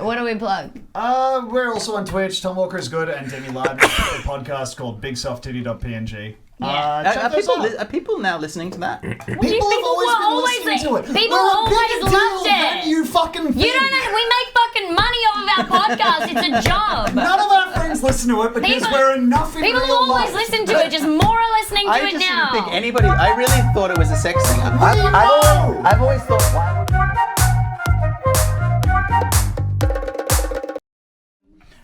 what do we plug? We're also on Twitch. Tom Walker is good, and Demi Lardner a podcast called BigSoftTitty.png. Are people now listening to that? People have always been listening to it. People We're always a bigger loved deal it. than you fucking think. You don't know. We make fucking money off of our podcast. It's a job. None of our friends listen to it because we're enough in People real always life. listen to it. Just more are listening to it now. I just didn't think anybody. I really thought it was a sex thing. I've always thought, why would...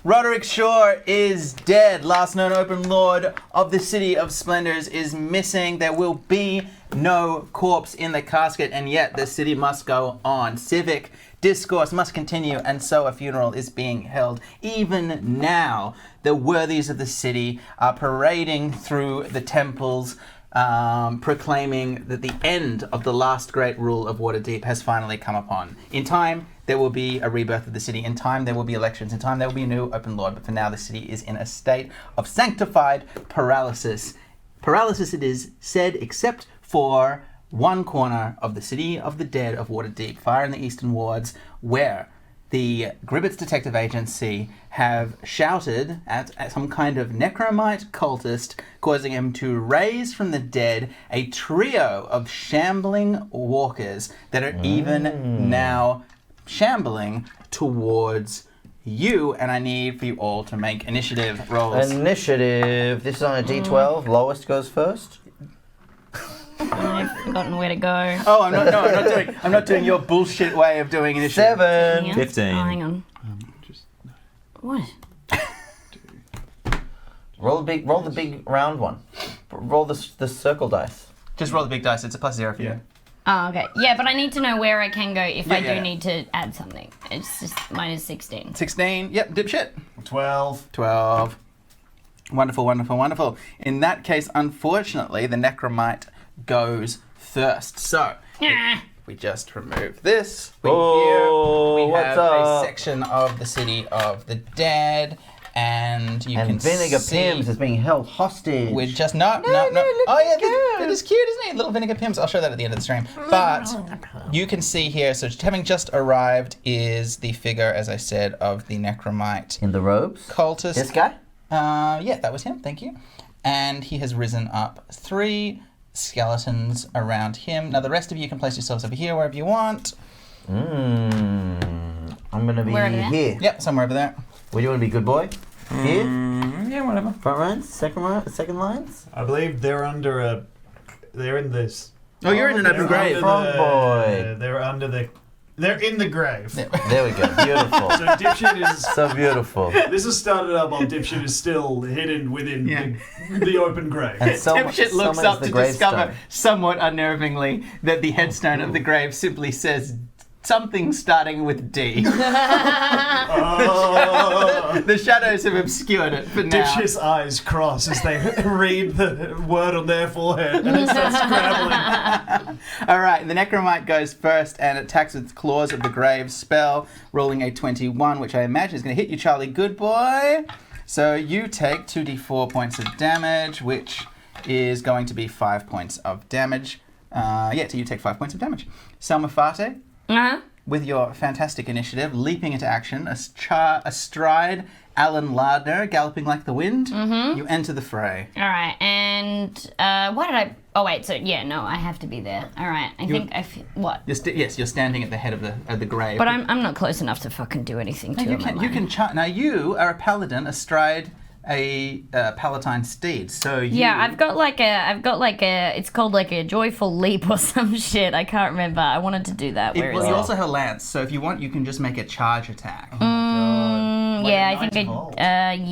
Roderick Shore is dead. Last known open lord of the City of Splendors is missing. There will be no corpse in the casket, and yet the city must go on. Civic discourse must continue, and so a funeral is being held. Even now, the worthies of the city are parading through the temples, proclaiming that the end of the last great rule of Waterdeep has finally come upon. In time, there will be a rebirth of the city. In time, there will be elections. In time, there will be a new open lord. But for now, the city is in a state of sanctified paralysis. Paralysis, it is said, except for one corner of the city of the dead of Waterdeep, far in the eastern wards, where the Gribbits Detective Agency have shouted at some kind of necromite cultist, causing him to raise from the dead a trio of shambling walkers that are even now shambling towards you, and I need for you all to make initiative rolls. Initiative. This is on a D12. Lowest goes first. I've forgotten where to go. Oh, I'm not doing your bullshit way of doing initiative. 7. Hang on. 15. Oh, hang on. What? Roll the big round one. Roll the circle dice. Just roll the big dice. It's a +0 for you. Oh, okay. Yeah, but I need to know where I can go if I do yeah. need to add something. It's just minus 16. 16. Yep, dipshit. 12. 12. Wonderful, wonderful, wonderful. In that case, unfortunately, the necromite goes first. So, if we just remove this, we have a section of the City of the Dead, and you can Vinegar see... Pims is being held hostage. We're just no. Oh yeah, that is cute, isn't it? Little Vinegar Pims. I'll show that at the end of the stream. But you can see here, so having just arrived is the figure, as I said, of the necromite in the robes. cultist. This guy? Yeah, that was him. Thank you. And he has risen up 3 skeletons around him. Now the rest of you can place yourselves over here, wherever you want. I'm gonna be here. Yep, somewhere over there. Where do you want to be, good boy? Here? Yeah, whatever. Front lines? Second lines? I believe they're under a... They're in this... Oh, you're in an open grave. Front boy. They're under the... They're in the grave. There we go. Beautiful. So Dipshit is... So beautiful. This has started up while Dipshit is still hidden within the open grave. And Dipshit looks up to discover, somewhat unnervingly, that the headstone of the grave simply says something starting with D. The shadows have obscured it for now. Dipshit's eyes cross as they read the word on their forehead and it starts scrabbling. Alright, the necromite goes first and attacks with claws of the grave spell, rolling a 21, which I imagine is going to hit you, Charlie. Good boy. So you take 2d4 points of damage, which is going to be 5 points of damage. So you take 5 points of damage. Selma Fate. With your fantastic initiative, leaping into action, astride Alan Lardner, galloping like the wind, you enter the fray. All right, and why did I... Oh, wait, so, yeah, no, I have to be there. All right, I think I feel... What? Yes, you're standing at the head of the grave. But I'm not close enough to fucking do anything to him. You can Now, you are a paladin astride a palatine steed, so you... Yeah, I've got like a, it's called like a joyful leap or some shit. I can't remember. I wanted to do that. You also have a lance, so if you want, you can just make a charge attack. Yeah, I think yeah. Do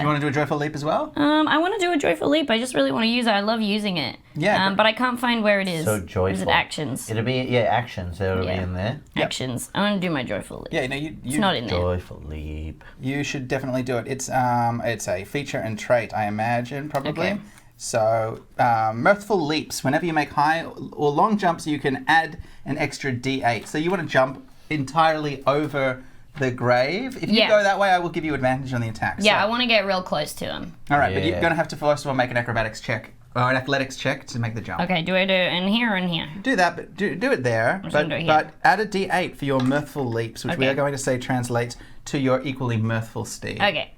you want to do a joyful leap as well? I want to do a joyful leap. I just really want to use it. I love using it. Yeah. But I can't find where it is. So joyful. Is it actions? It'll be, actions. It'll be in there. Actions. I want to do my joyful leap. Yeah, no, it's not in there. Joyful leap. You should definitely do it. It's a feature and trait, I imagine, probably. Okay. So, mirthful leaps. Whenever you make high or long jumps, you can add an extra d8. So you want to jump entirely over the grave. If you go that way, I will give you advantage on the attack. Yeah, so. I want to get real close to him. All right, but you're going to have to first of all make an acrobatics check or an athletics check to make the jump. Okay, do I do it in here or in here? Do that, but do it there. just gonna do it here. But add a d8 for your mirthful leaps, which we Okay. are going to say translates to your equally mirthful steed. Okay.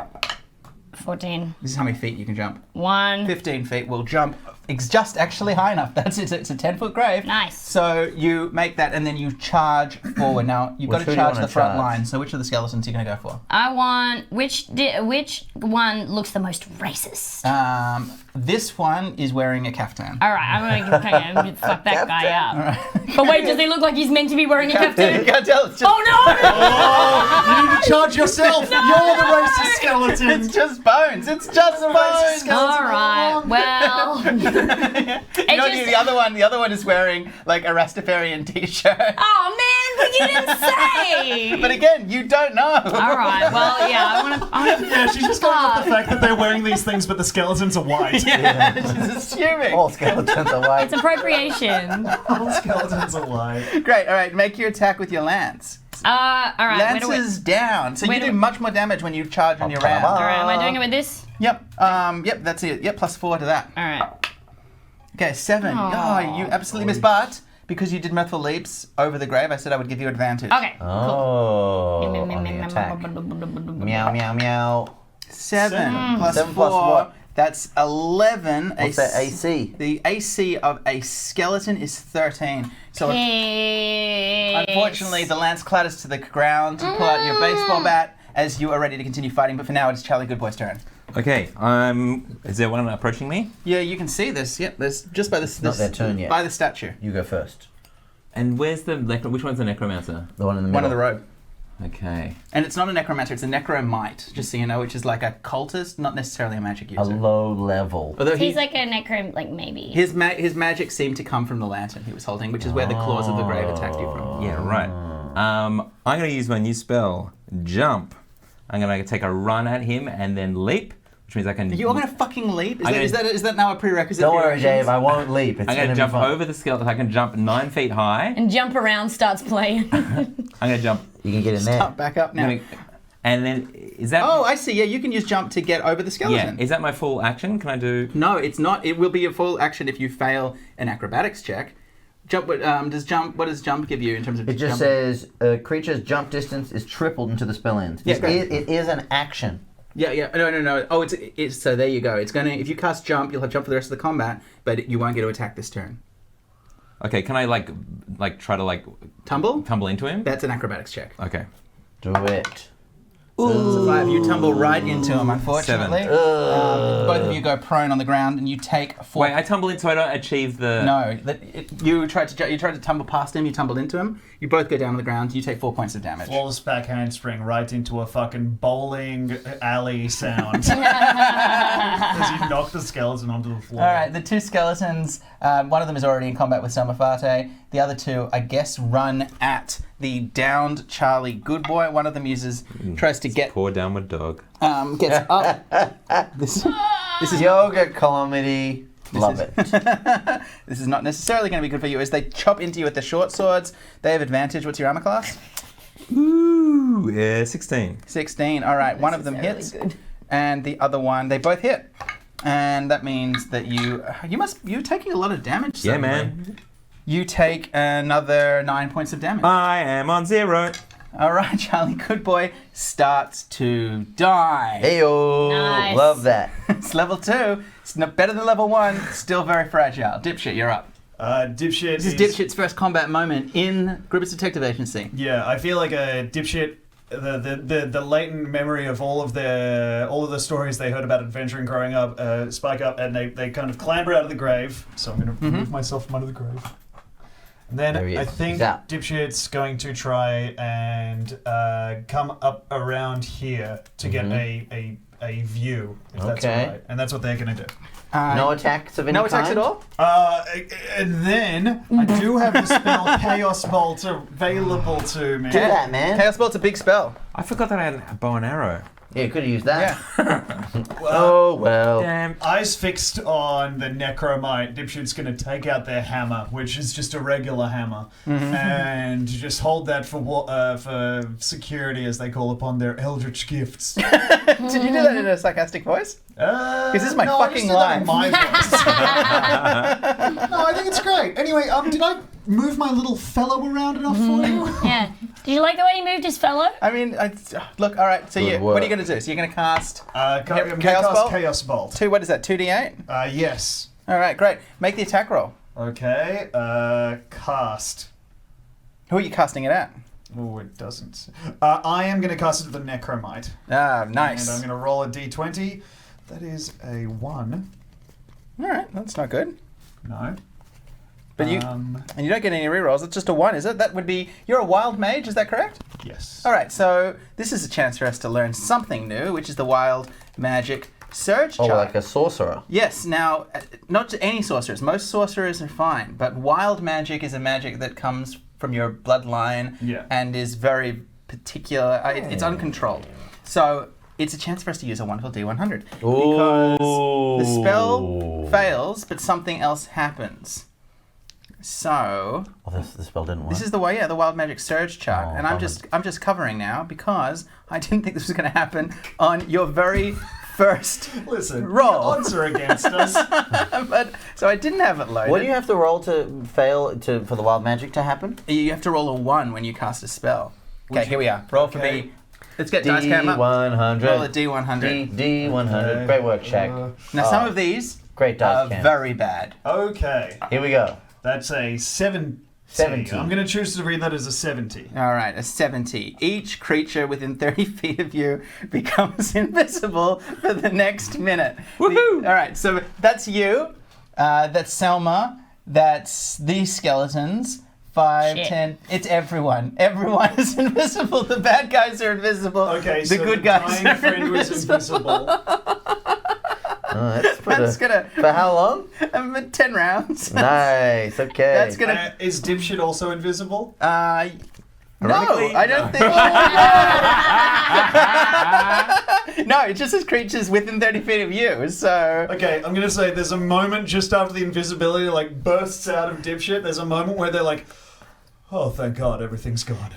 14. This is how many feet you can jump. 1. 15 feet will jump. It's just actually high enough. That's it. It's a 10-foot grave. Nice. So you make that, and then you charge forward. Now you've got Which to one do you charge wanna the front charge? line. So which of the skeletons are you going to go for? I want which one looks the most racist? This one is wearing a caftan. All right, I'm gonna fuck that guy up. But wait, does he look like he's meant to be wearing a You kaftan? can't tell. It's just, Oh no! Oh, you need to charge yourself. You're the racist skeleton. it's just bones. It's just bones. All right, well, You know, just- the other one is wearing like a Rastafarian t-shirt. oh man, but you didn't say. But again, you don't know. All right, well, yeah, I want to. Yeah, she's just going off the fact that they're wearing these things, but the skeletons are white. Yeah, she's assuming. All skeletons are white. It's appropriation. All skeletons are white. Great. All right, make your attack with your lance. All right, where Lance do we? is down, so where you do do we- much more damage when you charge on your come round. on. All right, am I doing it with this? Yep. Yep. That's it. Yep. +4 to that. All right. Okay. 7. Aw. Oh, you absolutely missed, but because you did mirthful leaps over the grave, I said I would give you advantage. Okay. Oh, on the attack. Meow, meow, meow. 7 plus 7 4. plus what? That's 11. What's that AC? The AC of a skeleton is 13. So Yes. unfortunately, the lance clatters to the ground. You pull out your baseball bat as you are ready to continue fighting. But for now, it's Charlie Goodboy's turn. Okay, is there one approaching me? Yeah, you can see this. Yep, there's just by this. Not their turn yet. By the statue. You go first. And where's which one's the necromancer? The one in the middle. One of the row. Okay. And it's not a necromancer, it's a necromite, just so you know, which is like a cultist, not necessarily a magic A user. low level. Although He's like a necro, like maybe. his magic seemed to come from the lantern he was holding, which is where the claws of the grave attacked you from. Yeah, right. I'm going to use my new spell, Jump. I'm going to take a run at him and then leap, which means I can... You're gonna fucking leap? I'm Is that now a prerequisite? Don't for your worry, actions? Dave. I won't leap. It's I'm going to be jump fun. over the skeleton. I can jump 9 feet high. And jump around starts playing. I'm going to jump... You can get in there. Up, back up now. And then, is that... Oh, I see. Yeah, you can use jump to get over the yeah, skeleton. is that my full action? Can I do... No, it's not. It will be a full action if you fail an acrobatics check. Jump. What does jump give you in terms of? It just jumping? says a creature's jump distance is tripled until the spell ends. Yeah, great. It is an action. Yeah. No. Oh, it's so there you go. It's gonna. If you cast jump, you'll have jump for the rest of the combat, but you won't get to attack this turn. Okay, can I like try to Tumble into him? That's an acrobatics check. Okay. Do it. So 5. You tumble right into him. Unfortunately, 7. both of you go prone on the ground, and you take 4. Wait, I tumble in so I don't achieve the... No, you tried to tumble past him. You tumbled into him. You both go down on the ground. You take 4 points of damage. Flawless back handspring right into a fucking bowling alley sound. As you knock the skeleton onto the floor. All right, the 2 skeletons. One of them is already in combat with Samafate. The other 2, I guess, run at the downed Charlie Goodboy. One of them tries to get Poor downward dog. gets up. This is Yoga comedy. Love it. This is not necessarily going to be good for you. As they chop into you with the short swords, they have advantage. What's your armor class? Ooh, yeah, 16. 16. All right, one of them hits, and the other one, they both hit, and that means that you're taking a lot of damage. Yeah, suddenly. man. You take another 9 points of damage. I am on 0. All right, Charlie Goodboy starts to die. Heyo. Nice. Love that. It's level 2. It's not better than level 1. Still very fragile. Dipshit, you're up. Dipshit This is Dipshit's first combat moment in Gribbits Detective Agency. Yeah, I feel like a Dipshit. The latent memory of all of the stories they heard about adventuring growing up spike up, and they kind of clamber out of the grave. So I'm going to remove myself from under the grave. And then There he is. I think He's out. Dipshit's going to try and come up around here to get a view, if that's all Okay. right. And that's what they're going to do. No attacks of any No kind? attacks at all? And then I do have the spell Chaos Bolt available to me. Do that, man. Chaos Bolt's a big spell. I forgot that I had a bow and arrow. Yeah, you could have used that. Oh, well. Damn. Eyes fixed on the necromite, Dipshit's going to take out their hammer, which is just a regular hammer, and just hold that for security as they call upon their eldritch gifts. Did you do that in a sarcastic voice? This is my fucking line. My voice. No, I think it's great. Anyway, did I move my little fellow around enough for you? Yeah. Did you like the way he moved his fellow? I mean, look, all right, so Good what are you work. going to do? So you're going to cast I'm gonna Chaos cast Bolt? Chaos Bolt. what is that, 2d8? Yes. All right, great. Make the attack roll. Okay, cast. Who are you casting it at? Oh, it doesn't. I am going to cast it to the necromite. Ah, nice. And I'm going to roll a d20. That is a 1. All right, that's not good. No. But you and you don't get any rerolls. It's just a 1, is it? That would be... You're a wild mage, is that correct? Yes. All right, so this is a chance for us to learn something new, which is the wild magic surge Oh, chart. like a sorcerer. Yes, now, not to any sorcerers. Most sorcerers are fine, but wild magic is a magic that comes from your bloodline and is very particular. It's uncontrolled. So it's a chance for us to use a wonderful D100. Because the spell fails, but something else happens. So the spell didn't work. this is the way, the wild magic surge chart, Oh, and I'm just covering now because I didn't think this was going to happen on your very first Listen, roll. the odds are against us. but so I didn't have it loaded. What do you have to roll to fail for the wild magic to happen? You have to roll a 1 when you cast a spell. Okay, here we are. Roll for me. Let's get dice cam up. D100. Roll a D100. D100. Great work, Shaq. Now some of these Great are dice cam. very bad. Okay. Here we go. That's a 70. 70. I'm going to choose to read that as a 70. All right, a 70. Each creature within 30 feet of you becomes invisible for the next minute. Woohoo! All right, so that's you. That's Selma. That's these skeletons. 5, Shit. 10. It's everyone. Everyone is invisible. The bad guys are invisible. Okay, the so good the guys dying are friend was invisible. Oh, that's That's gonna For how long? 10 rounds. Nice. Okay. That's gonna. Is Dipshit also invisible? No, Ironically, I don't think. No, it just says creatures within 30 feet of you. So. Okay, I'm going to say there's a moment just after the invisibility bursts out of Dipshit. There's a moment where they're like, oh, thank God, everything's gone.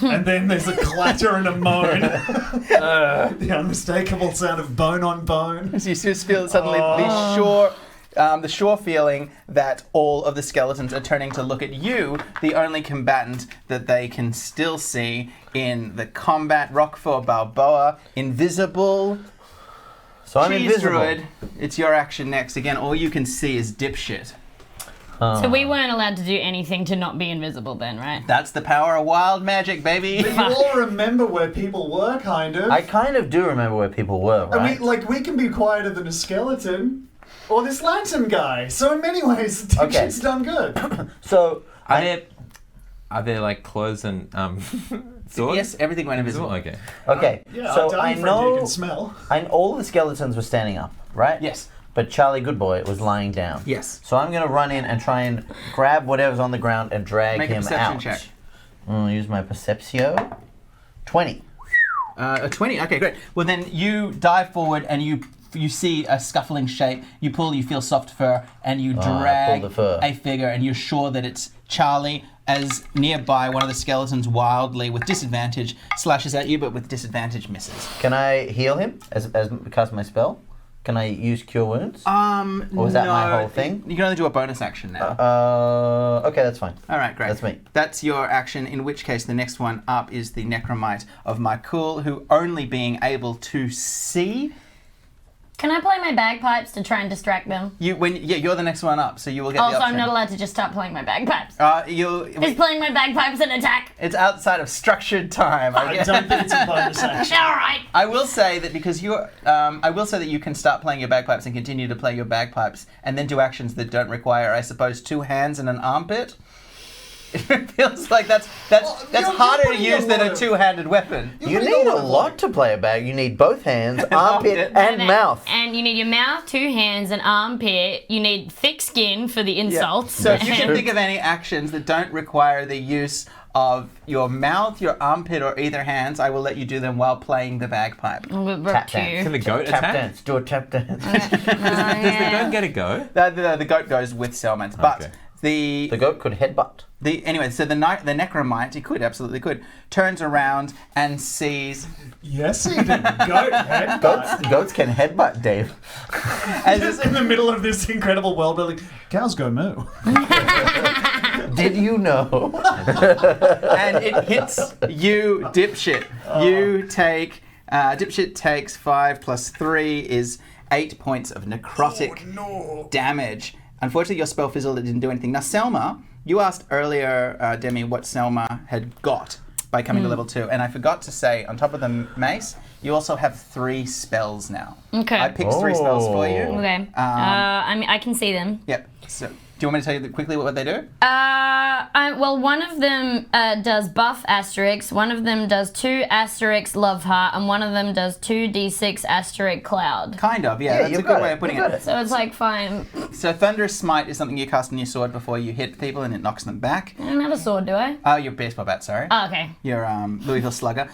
And then there's a clatter and a moan. The unmistakable sound of bone on bone. So you just feel suddenly the sure feeling that all of the skeletons are turning to look at you, the only combatant that they can still see in the combat. Rockford Balboa, invisible. So I'm Cheese invisible. Druid, it's your action next. Again, all you can see is Dipshit. So we weren't allowed to do anything to not be invisible then, right? That's the power of wild magic, baby. But you all remember where people were, kind of. I kind of do remember where people were, right? And we can be quieter than a skeleton. Or this lantern guy. So in many ways, Dipshit's done good. So Are there clothes and swords? Yes, everything went invisible. Okay. okay. Yeah, so our dying I friend you know can smell. all the skeletons were standing up, right? Yes. But Charlie Goodboy was lying down. Yes. So I'm going to run in and try and grab whatever's on the ground and drag Make a him perception out. check. Use my Perceptio. 20. A 20. Okay, great. Well, then you dive forward and you see a scuffling shape. You pull. You feel soft fur, and you I drag pull the fur. a figure, and you're sure that it's Charlie. As nearby, one of the skeletons wildly, with disadvantage, slashes at you, but with disadvantage misses. Can I heal him as cast my spell? Can I use Cure Wounds? Or was that my whole thing? You can only do a bonus action now. Okay, that's fine. All right, great. That's me. That's your action, in which case the next one up is the Necromite of Mycool, who only being able to see... Can I play my bagpipes to try and distract them? You're the next one up, so you will get Oh, the so option. I'm not allowed to just stop playing my bagpipes. Is Is playing my bagpipes an attack? It's outside of structured time. I I guess. don't think it's a bonus action. All right. I will say that because I will say that you can start playing your bagpipes and continue to play your bagpipes, and then do actions that don't require, I suppose, 2 hands and an armpit. It feels like that's you're harder to putting use a than lot a of- two-handed weapon. You need a lot to play a bag. You need both hands, armpit, and mouth. And you need your mouth, 2 hands, an armpit. You need thick skin for the insults. So if you can think of any actions that don't require the use of your mouth, your armpit, or either hands. I will let you do them while playing the bagpipe. Tap dance. Can the goat Tap attack? dance. Do a tap dance. Does the goat get a go? The goat goes with Selman's, but Okay. the The goat could headbutt. anyway, so the necromite, he could absolutely could, turns around and sees Yes, he did. Goat headbutt. Goats can headbutt, Dave. Just in the middle of this incredible world building. Cows go moo. Did you know? and it hits you, Dipshit. You take Dipshit takes 5 plus 3 is 8 points of necrotic damage. Unfortunately, your spell fizzled. It didn't do anything. Now, Selma, you asked earlier, Demi, what Selma had got by coming to level 2, and I forgot to say, on top of the mace, you also have 3 spells now. Okay. I picked 3 spells for you. Okay. I mean, I can see them. Yep. So, do you want me to tell you quickly what they do? Well, one of them does buff asterisk, one of them does 2 asterisk love heart, and one of them does 2d6 asterisk cloud. Kind of, yeah. That's you a got good way of putting it. So it's like fine. So, Thunderous Smite is something you cast on your sword before you hit people, and it knocks them back. I don't have a sword, do I? Oh, your baseball bat, sorry. Oh, okay. Your Louisville Slugger.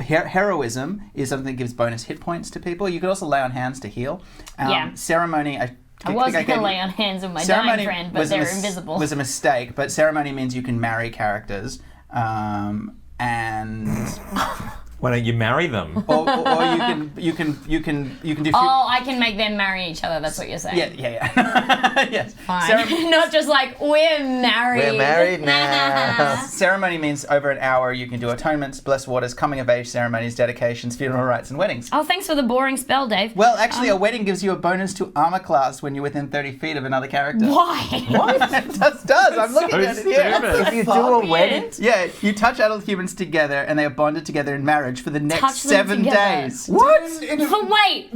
Heroism is something that gives bonus hit points to people. You could also lay on hands to heal. Yeah. I Ceremony, was think going to gave lay you- on hands with my Ceremony dying friend, but was a they're mis- invisible. Was a mistake, but ceremony means you can marry characters, and Why don't you marry them? or you can do. Oh, I can make them marry each other. That's what you're saying. Yeah. Yes. Fine. Not just like we're married. We're married now. Ceremony means over an hour you can do atonements, bless waters, coming of age ceremonies, dedications, funeral rites, and weddings. Oh, thanks for the boring spell, Dave. Well, actually, a wedding gives you a bonus to armor class when you're within 30 feet of another character. Why? It does. I'm looking at it here. If you do a wedding, Yeah, you touch adult humans together, and they are bonded together in marriage for the next Touch them 7 together. days. what? But wait.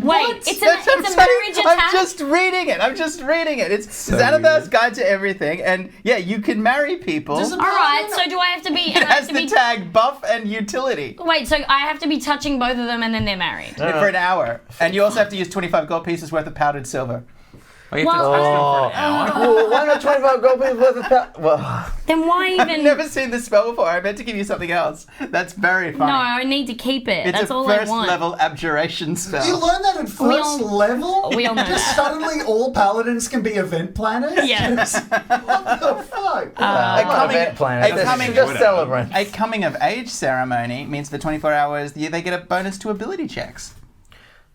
It's That's what a I'm marriage saying. attack. I'm just reading it. It's Xanathar's Guide to Everything, and yeah, you can marry people. Does it- All right. So do I have to be? It has the tag buff and utility Wait. So I have to be touching both of them, and then they're married. for an hour, and you also have to use 25 gold pieces worth of powdered silver. Oh, you have to Well- touch them for an hour? Well, why not 25 gold pieces worth of Well, Then why I've even? never seen this spell before. I meant to give you something else. That's very funny. No, I need to keep it. It's That's a all I first want. level abjuration spell. You learn that at first level? we all know Just that. suddenly all paladins can be event planners? Yeah. What the fuck? A coming- event planner. a coming- Just celebrate. A coming of age ceremony means for 24 hours they get a bonus to ability checks.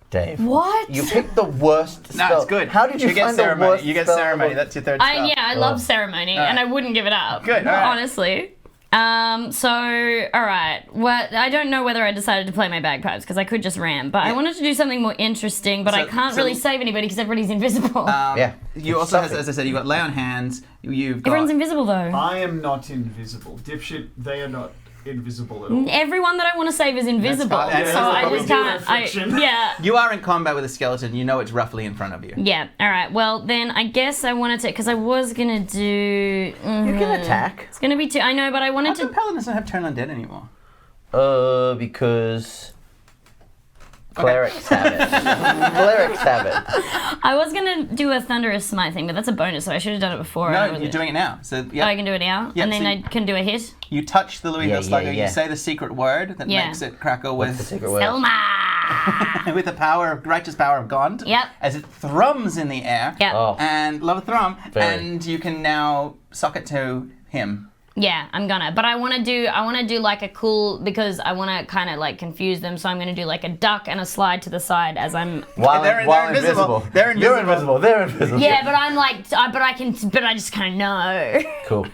Dave. What? You picked the worst No, spell. it's good. How did you get find ceremony? the worst You get spell ceremony. ever? That's your third spell. Yeah, I love ceremony, Alright. and I wouldn't give it up. Good, alright. Honestly. So, all right. Well, I don't know whether I decided to play my bagpipes because I could just ram, but I wanted to do something more interesting. But I can't really save anybody because everybody's invisible. Yeah. You also, as I said, you've got lay on hands. You've got. Everyone's invisible though. I am not invisible. Dipshit, they are not invisible at all. Everyone that I want to save is invisible, That's fine. so Yeah, I we just do can't. have friction. Yeah. You are in combat with a skeleton. You know it's roughly in front of you. Yeah. All right. Well, then I guess I wanted to because I was gonna do. You can attack. It's gonna be two. I know, but I How wanted come to. paladins don't have turn undead anymore? Because clerics have it. Clerics have it. I was gonna do a thunderous smite thing, but that's a bonus, so I should have done it before. No, I you're wasn't- doing it now. So Oh, yeah, I can do it now, Yeah, and then so I can do a hit. you touch the Louisville Yeah, Slugger. yeah. You say the secret word that Yeah. makes it crackle What's the with secret word? Selma. with the power of righteous power of Gond. Yep. As it thrums in the air. Yep. Oh. And love a thrum, Very. and you can now sock it to him. Yeah, I'm gonna. But I want to do like a cool because I want to kind of like confuse them. So I'm gonna do like a duck and a slide to the side as I'm. While, They're while invisible. They're You're invisible. invisible. They're invisible. Yeah, but I'm like, but I just kind of know. Cool.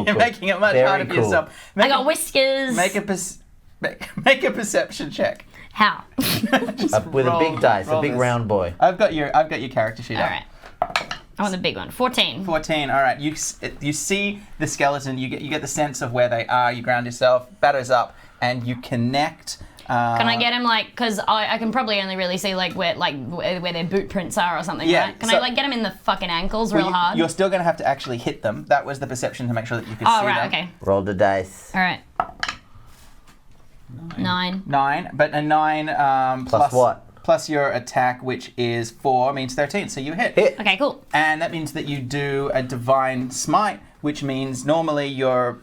You're making it much Very harder for cool. yourself. I Make got a, whiskers. make a perception check. How? With a big dice, a roll big this. round boy. I've got your character sheet All up. right. I want the big one. 14. 14. All right. You see the skeleton. You get the sense of where they are. You ground yourself. Batters up, and you connect. Can I get him like? Because I can probably only really see like where their boot prints are or something. Yeah, Right? Can so- I like get him in the fucking ankles real Well, hard? You're still going to have to actually hit them. That was the perception to make sure that you could Oh see right. them. Okay. Roll the dice. All right. 9. 9, but a 9 Plus what? Plus your attack, which is 4, means 13. So you hit. Hit. Okay. Cool. And that means that you do a divine smite, which means normally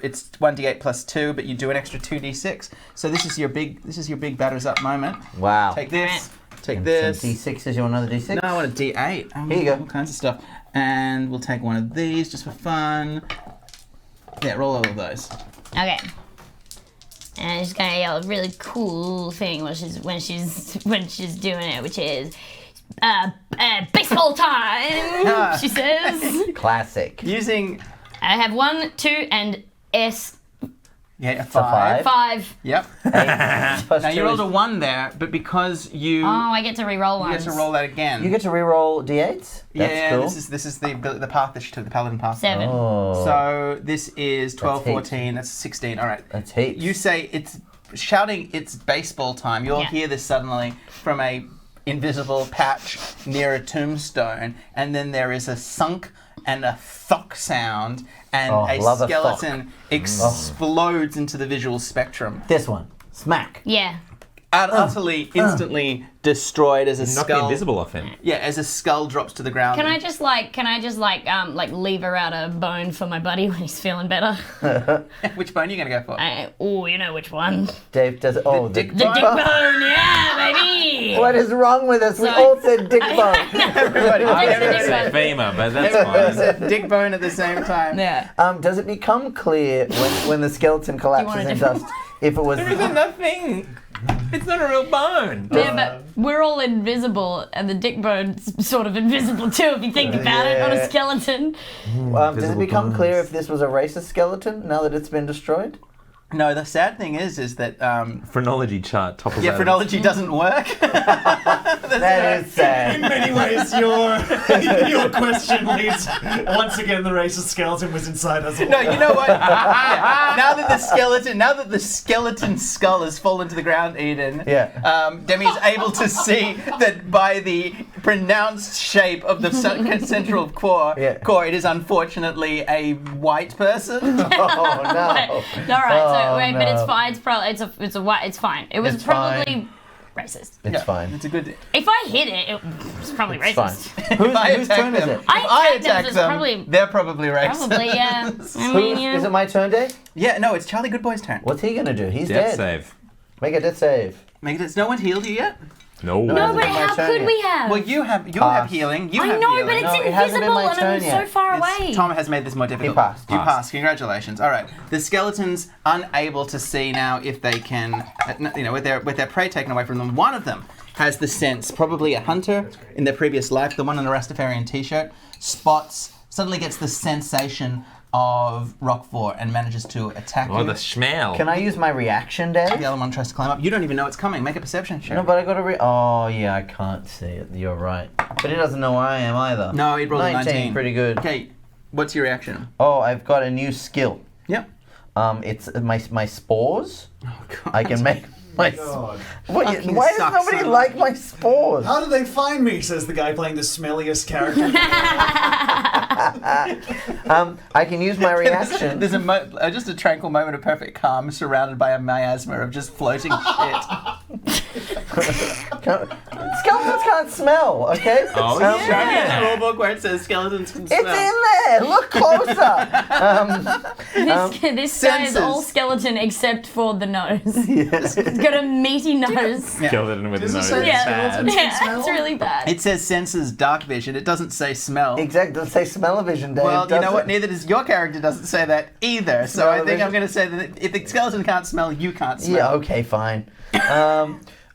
it's 1d8 plus 2, but you do an extra 2d6. So this is your big batters up moment. Wow. Take this. Take And this. some D6s. You want another D6? No, I want a D8. Here you go. All kinds of stuff. And we'll take one of these just for fun. Yeah, roll all of those. Okay. And I'm just gonna yell a really cool thing when she's doing it, which is baseball time. She says. Classic. Using I have 1, 2, and S. a 5. 5. Yep. Plus Now two you rolled is- a 1 there, but because you Oh, I get to re-roll you ones. get to roll that again. You get to reroll D8s? That's yeah, cool. this is the path that she took, the paladin path. 7. Oh. So this is 12, That's heaps. 14, that's 16. All right. That's heaps. You say it's shouting it's baseball time. You'll Yeah. hear this suddenly from a invisible patch near a tombstone, and then there is a sunk and a thock sound, and Oh, a love a skeleton explodes into the visual spectrum. This one. Smack. Yeah. Utterly, instantly destroyed as a Knock the skull. invisible off him. Yeah, as a skull drops to the ground. Can I just lever out a bone for my buddy when he's feeling better? Which bone are you going to go for? You know which one. Dave does it. Oh, dick The dick bone, yeah, baby. What is wrong with us? We Sorry. all said dick bone. Everybody. I was Dick going to say bone. femur, but that's Everybody fine. said dick bone at the same time. Yeah. Does it become clear when the skeleton collapses want a in different- dust if it was... There isn't nothing. It's not a real bone. Yeah, but we're all invisible, and the dick bone's sort of invisible too, if you think about it, on a Yeah. skeleton. does it Visible become bones. clear if this was a racist skeleton now that it's been destroyed? No, the sad thing is that Phrenology chart topples yeah, out. phrenology doesn't work. That is sad. In many ways, your question leads once again. The racist skeleton was inside us. No, you know what? Yeah. Now that the skeleton skull has fallen to the ground, Eden. Yeah. Demi is able to see that by the pronounced shape of the central core, it is unfortunately a white person. Oh, no. All right, so Oh, wait, but it's no. fine. It's fine. It was It's probably fine. racist. It's fine. It's a good. If I hit it, it was probably It's fine. racist. Whose turn is it? I If I attacked them, attack it's them, probably- they're probably racist. Probably, yeah. I mean, yeah. Is it my turn, Dave? Yeah, no, it's Charlie Goodboy's turn. What's he going to do? He's Death dead. save. Make a death save. Has no one healed you yet? No. No, hasn't but been my how turn could yet. we have? Well, you have Pass. healing. You I have know, healing. but it's No, it hasn't been invisible my and I'm turn so yet. far It's- away. Tom has made this more difficult. passed. You Passed. passed. Congratulations. All right. The skeleton's unable to see now if they can, with their prey taken away from them. One of them has the sense, probably a hunter in their previous life, the one in the Rastafarian t-shirt, suddenly gets the sensation of Roquefort and manages to attack Oh, you. the schmell. Can I use my reaction, Dave? The other one tries to climb up. You don't even know it's coming. Make a perception check. No, but I got to Oh, yeah, I can't see it. You're right. But he doesn't know where I am either. No, he'd rolled a 19. Pretty good. Okay, what's your reaction? Oh, I've got a new skill. Yep. It's my spores. Oh, God. I can make my... God. What, Fucking why does sucks, nobody son. like my spores? How did they find me? Says the guy playing the smelliest character. I can use my reaction. There's just a tranquil moment of perfect calm surrounded by a miasma of just floating shit. Skeletons can't smell, okay? Oh, Show me yeah. the rule book where it says skeletons can It's smell. in there. Look closer. This guy is all Senses. skeleton except for the nose. It's got a meaty nose. Skeleton with Does a it nose. say Yeah, skeletons can smell? it's really bad. It says senses dark vision. It doesn't say smell. Exactly. Doesn't say smell-o-vision, Dave. Well, you does know it? what? Neither does your character doesn't say that either. So I think Smell-o-vision? I'm going to say that if the skeleton can't smell, you can't smell. Yeah, okay, fine.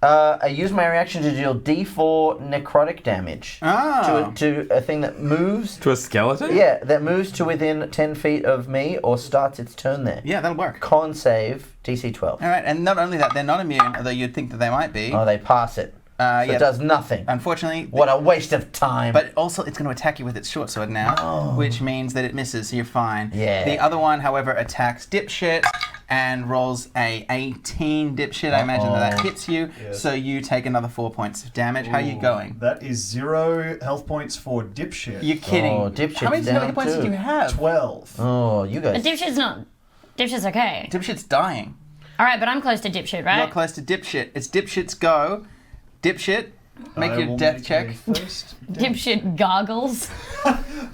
I use my reaction to deal D4 necrotic damage Oh. to a thing that moves. To a skeleton? Yeah, that moves to within 10 feet of me or starts its turn there. Yeah, that'll work. Con save, DC 12. All right, and not only that, they're not immune, although you'd think that they might be. Oh, they pass it. So yeah. it does nothing. Unfortunately, What a waste of time. but also it's going to attack you with its short sword now, which means that it misses, so you're fine. Yeah. The other one, however, attacks Dipshit and rolls a 18 Dipshit. I imagine that hits you, Yes. so you take another 4 points of damage. How are you going? That is 0 health points for Dipshit. You're kidding. Oh, Dipshit's How many down hit points too. do you have? 12. Oh, you But guys. Dipshit's okay. Dipshit's dying. All right, but I'm close to Dipshit, You're right? close to Dipshit. It's Dipshit's go. Dipshit, Make I your will death make check. a first Dipshit goggles.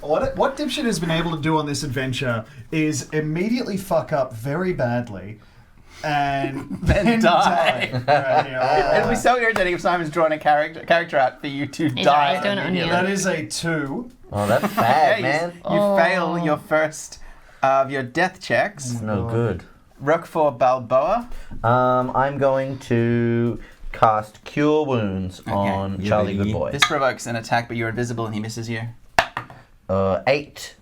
What Dipshit has been able to do on this adventure is immediately fuck up very badly and Then die. Right, yeah, It'll be so irritating if Simon's drawn a character out for you to He's die. alright, doing it on you. That is a 2. Oh, that's bad, man. You fail your first of your death checks. It's no good. Roquefort Balboa. I'm going to cast Cure Wounds on Yeah, Charlie baby. Goodboy. This provokes an attack, but you're invisible and he misses you. 8.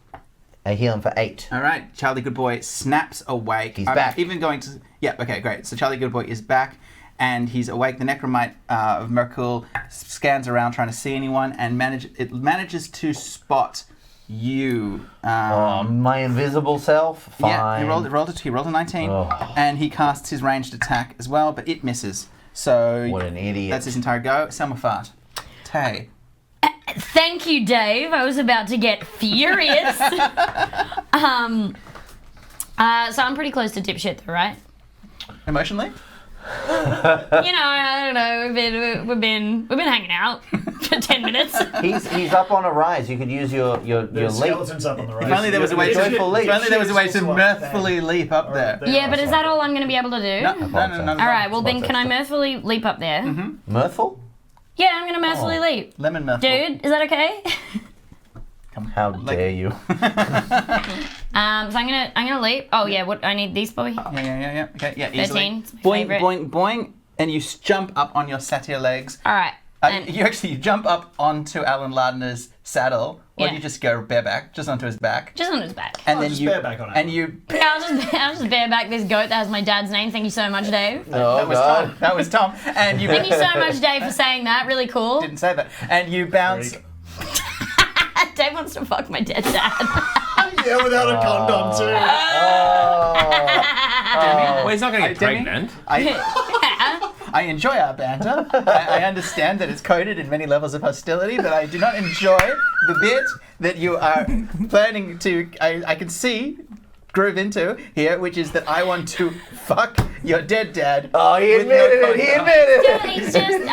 I heal him for 8. All right, Charlie Goodboy snaps awake. He's I'm back. Even going to... Yeah, okay, great. So Charlie Goodboy is back and he's awake. The Necromite of Merkul scans around trying to see anyone and manages to spot you. My invisible self? Fine. Yeah, he rolled a 19 Oh. and he casts his ranged attack as well, but it misses. So What an idiot. that's his entire go. Selma Fart. Tay. Thank you, Dave. I was about to get furious. So I'm pretty close to Dipshit, though, right? Emotionally? I don't know. We've been hanging out for 10 minutes. He's up on a rise. You could use your The leap. skeleton's up on the right. If only there was a way to, Joyful leap. if only there was a way to Just what? mirthfully leap up there. Yeah, but is that all I'm going to be able to do? No. All right. Well, then can I mirthfully leap up there? Mirthful? Yeah, I'm going to mirthfully leap. Lemon mirthful. Dude, is that okay? How dare you? So I'm gonna leap. Oh yeah, what I need these boy. Yeah. Okay, yeah, easily. 13, it's my Boing, favourite. boing, boing, and you jump up on your satyr legs. All right. And You jump up onto Alan Lardner's saddle, or Yeah. you just go bareback, just onto his back, just on his back. and then just you bareback on it. and you. I'll just bareback this goat that has my dad's name. Thank you so much, Dave. Oh, That was God. Tom. That was Tom. And you Thank you so much, Dave, for saying that. Really cool. didn't say that. And you bounce. Freak. Dave wants to fuck my dead dad. Yeah, without a condom too. Well, he's not going to get Demi? pregnant. I enjoy our banter. I understand that it's coded in many levels of hostility, but I do not enjoy the bit that you are planning to. I can see groove into here, which is that I want to fuck your dead dad. Oh, he with no admitted it. He condom. admitted it. He's just.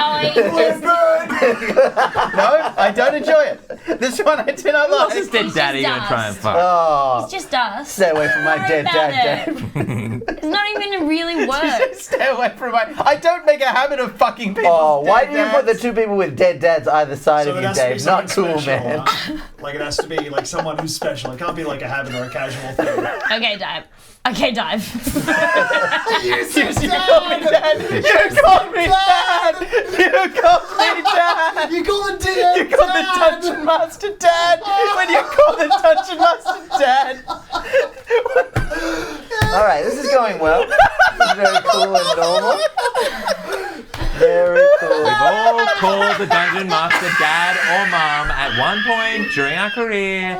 No, I don't enjoy it. This one I do not like. Who's dead daddy going to try and dust. fuck? Oh, It's just us. stay away from my Sorry dead about dad, it. Dave. It's not even gonna really work. Stay away from my. I don't make a habit of fucking people. Oh, why do you put the two people with dead dads either side So of it you, has to be Dave? Not something cool, special, man. huh? Like it has to be like someone who's special. It can't be like a habit or a casual thing. Okay, dive. Okay, dive. You called me dad. You called me dad. You called me dad. You call the dad. You called the dungeon master dad when you called the dungeon master dad. All right, this is going well. This is very cool and normal. Very cool. We've all called the dungeon master dad or mom at one point during our career.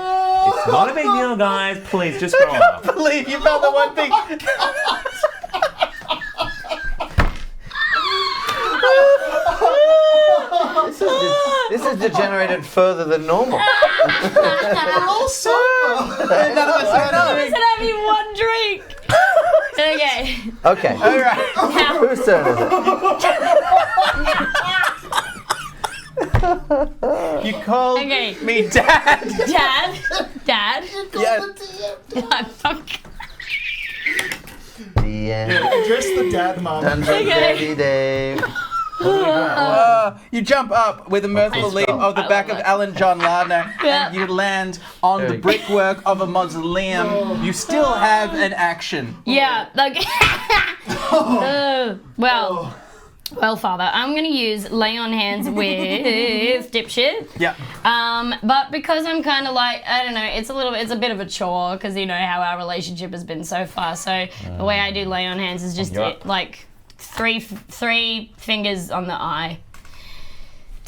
It's not a big deal, guys. Please just grow up. Believe you found the one thing. This has degenerated further than normal. all sober. None of us had I anything. said having one drink. Okay. Okay, All right. Now, whose turn is it? You called Okay. me dad. Dad. Yeah. Fuck. The end. Address the dad mom. Dungeon Okay. Baby Dave. You jump up with a mirthful leap of the back of Alan John Lardner and you land on the brickwork of a mausoleum. You still have an action. Yeah, like. Well, Father, I'm gonna use lay on hands with Dipshit. Yeah. But because I'm kind of like, I don't know, it's a bit of a chore because you know how our relationship has been so far. So the way I do lay on hands is just like three fingers on the eye.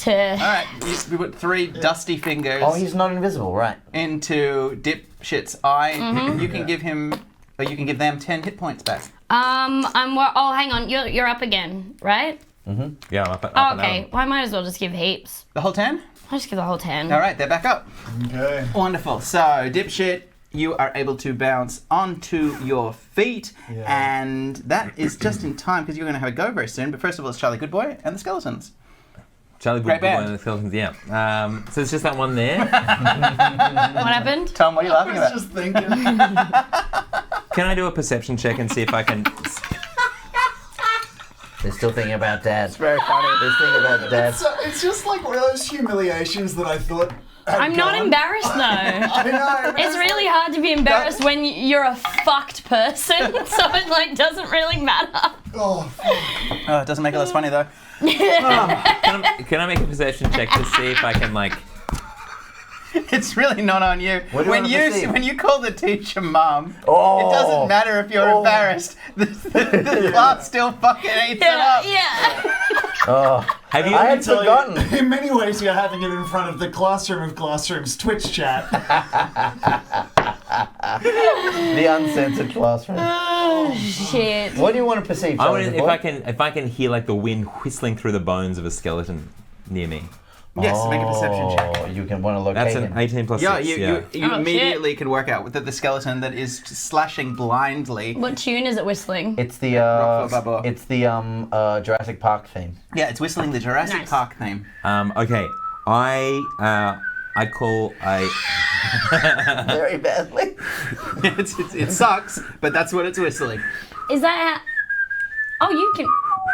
All right. We put 3 dusty fingers Oh, he's not invisible, right? into Dipshit's eye. You can give him, or you can give them 10 hit points back. Oh, hang on, you're up again, right? Yeah, I'm up Oh, and okay. down. Well, I might as well just give heaps. The whole 10? I'll just give the whole 10. All right, they're back up. Okay. Wonderful. So, Dipshit, you are able to bounce onto your feet, and that is just in time because you're going to have a go very soon. But first of all, it's Charlie Goodboy and the skeletons. Charlie Great Boy band. and the Skeletons, yeah. So it's just that one there. What happened? Tom, what are you laughing I was about? just thinking. Can I do a perception check and see if I can... They're still thinking about Dad. It's very funny. They're thinking about Dad. So it's just like one of those humiliations that I thought. I'm not embarrassed though. I know. It's really hard to be embarrassed when you're a fucked person, so it like doesn't really matter. Oh, fuck. Oh, it doesn't make it less funny though. Can I make a perception check to see if I can, like... It's really not on you. What do you want to perceive? When you call the teacher mum, Oh. it doesn't matter if you're embarrassed. The class still fucking eats it up. Yeah. Oh, Have you... I had Tell forgotten. you, in many ways, you're having it in front of the classroom of classrooms Twitch chat. The uncensored classroom. Oh shit. What do you want to perceive, I Charlie want boy? if I can hear like the wind whistling through the bones of a skeleton near me. Yes, make a perception check. Oh, you can want to locate That's him. an 18 plus Yeah, 6. you yeah. you Oh, immediately can work out that the skeleton that is slashing blindly. What tune is it whistling? It's the Rock for Bubba. it's the Jurassic Park theme. Yeah, it's whistling the Jurassic Nice. Park theme. Okay, I call Very badly. It sucks, but that's what it's whistling. Is that how... Oh, you can...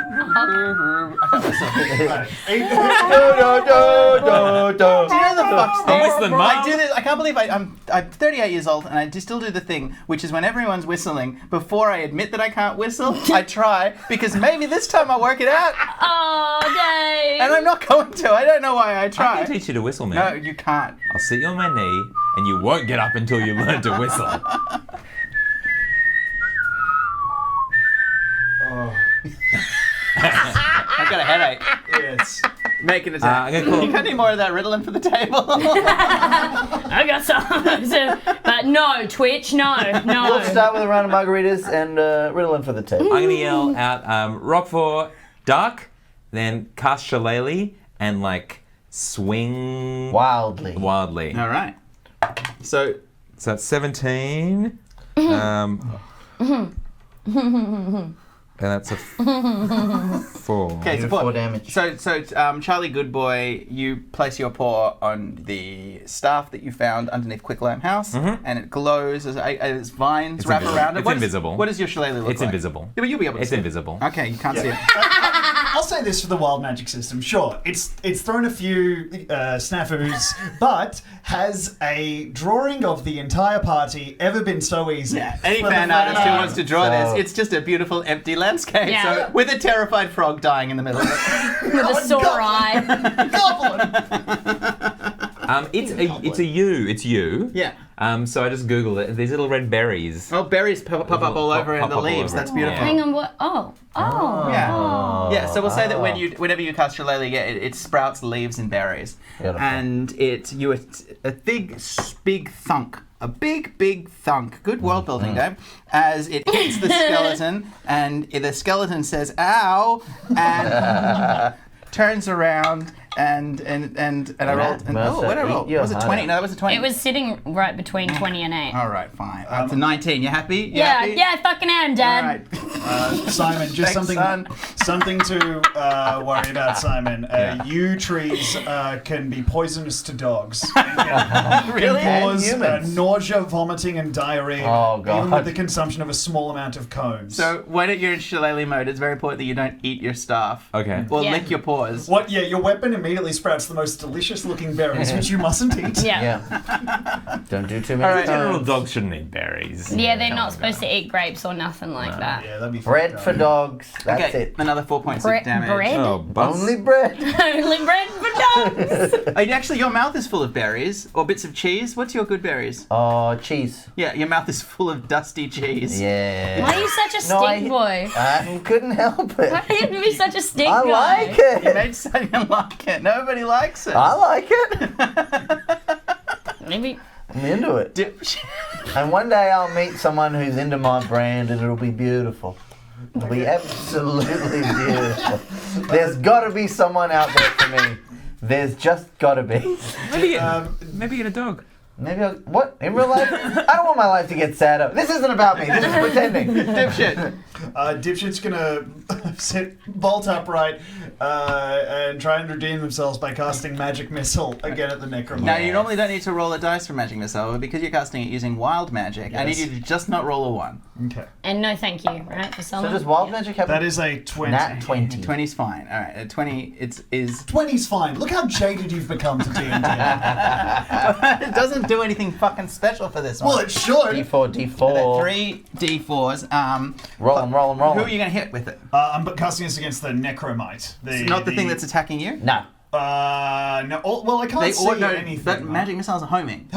Right. Do, do, do, do, Do you know the fucks thing? I'm whistling, Mum. I do this. I can't believe I'm 38 years old and I still do the thing, which is when everyone's whistling, before I admit that I can't whistle, I try because maybe this time I'll work it out. Oh, Dave. And I'm not going to. I don't know why I I try. can teach you to whistle, man. No, you can't. I'll sit you on my knee, and you won't get up until you learn to whistle. Oh, I've got a headache. yes. Make an I'm attack. gonna call- You got any more of that Ritalin for the table? I got some. But no, Twitch, no. We'll start with a round of margaritas and Ritalin for the tape. I'm gonna yell out rock for duck, then cast shillelagh and like swing Wildly. wildly. All right. So So that's 17. And that's a 4. okay, Do so 4 damage. So Charlie Goodboy, you place your paw on the staff that you found underneath Quicklime House, and it glows as vines It's wrap invisible. around it. It's What invisible. What does your shillelagh look It's like? invisible. Yeah, but you'll be able to It's see it. invisible. Okay, you can't see it. I'll say this for the wild magic system. Sure, it's thrown a few snafus, but has a drawing of the entire party ever been so easy? Yeah, any For the fan artist who fan wants to draw So- this, it's just a beautiful empty landscape. Yeah. So with a terrified frog dying in the middle of it. With a sore eye. Goblin. It's a you. It's you. Yeah. So I just googled it. These little red berries. Oh, berries pop up all over in Pop the up all leaves. over That's it. beautiful. Hang on, what? Oh. Yeah. Yeah, so we'll say that whenever you cast shillelagh, it sprouts leaves and berries. Beautiful. And a big thunk. A big thunk. Good world building, Dave. As it hits the skeleton, and the skeleton says "ow," and turns around, and I rolled. And, Mercer, what did I roll? eat your Was it 20? heart out. No, that was a 20. It was sitting right between 20 and 8. All right, fine. Up to 19. You happy? You Yeah, happy? yeah, I fucking am, All Dad. right. Simon, just Thanks, son. something to worry about, Simon. Yew trees can be poisonous to dogs. Really? Cause humans. nausea, vomiting, and diarrhea. Oh, God. Even with the consumption of a small amount of cones. So when you're in shillelagh mode, it's very important that you don't eat your staff. Okay. Or Yeah. lick your paws. what? Yeah, your weapon immediately sprouts the most delicious-looking berries, which you mustn't eat. Yeah. Yeah. Don't do too All many right. General times. dogs shouldn't eat berries. Yeah, they're not supposed to eat grapes or nothing like that. Yeah, that'd be Bread fucked for up. dogs. That's Okay, it. another 4 points Bre- of damage. bread? Oh, bus. Only bread. Only bread for dogs. Actually, your mouth is full of berries or bits of cheese. What's your good berries? Oh, cheese. Yeah, your mouth is full of dusty cheese. Yeah. Why are you such a No, stink boy? I couldn't help Why it. do you have to be such a stink I guy? like You it. made Sonia like it. Nobody likes it. I like it. Maybe. I'm into it. Dipshit. And one day I'll meet someone who's into my brand and it'll be beautiful. It'll be absolutely beautiful. There's got to be someone out there for me. There's just got to be. Maybe get a dog. Maybe what? In real life? I don't want my life to get sadder. This isn't about me. This is pretending. Dipshit. Dipshit's gonna sit bolt upright and try and redeem themselves by casting Magic Missile again at the Necromite. Now, you normally don't need to roll a dice for Magic Missile, but because you're casting it using Wild Magic, I need Yes. you to just not roll a 1. Okay. And no thank you, right? For So someone. does wild magic have That is a 20. nat 20? 20's fine. All right, a 20 is 20's fine. Look how jaded you've become to D&D. it doesn't do anything fucking special for this one. Well, it should. D4, D4. 3 D4s. Roll 'em. Who are you going to hit with it? I'm casting this against the Necromite. It's not the thing that's attacking you? No. No. Well, I can't see anything. That Magic Missiles are homing.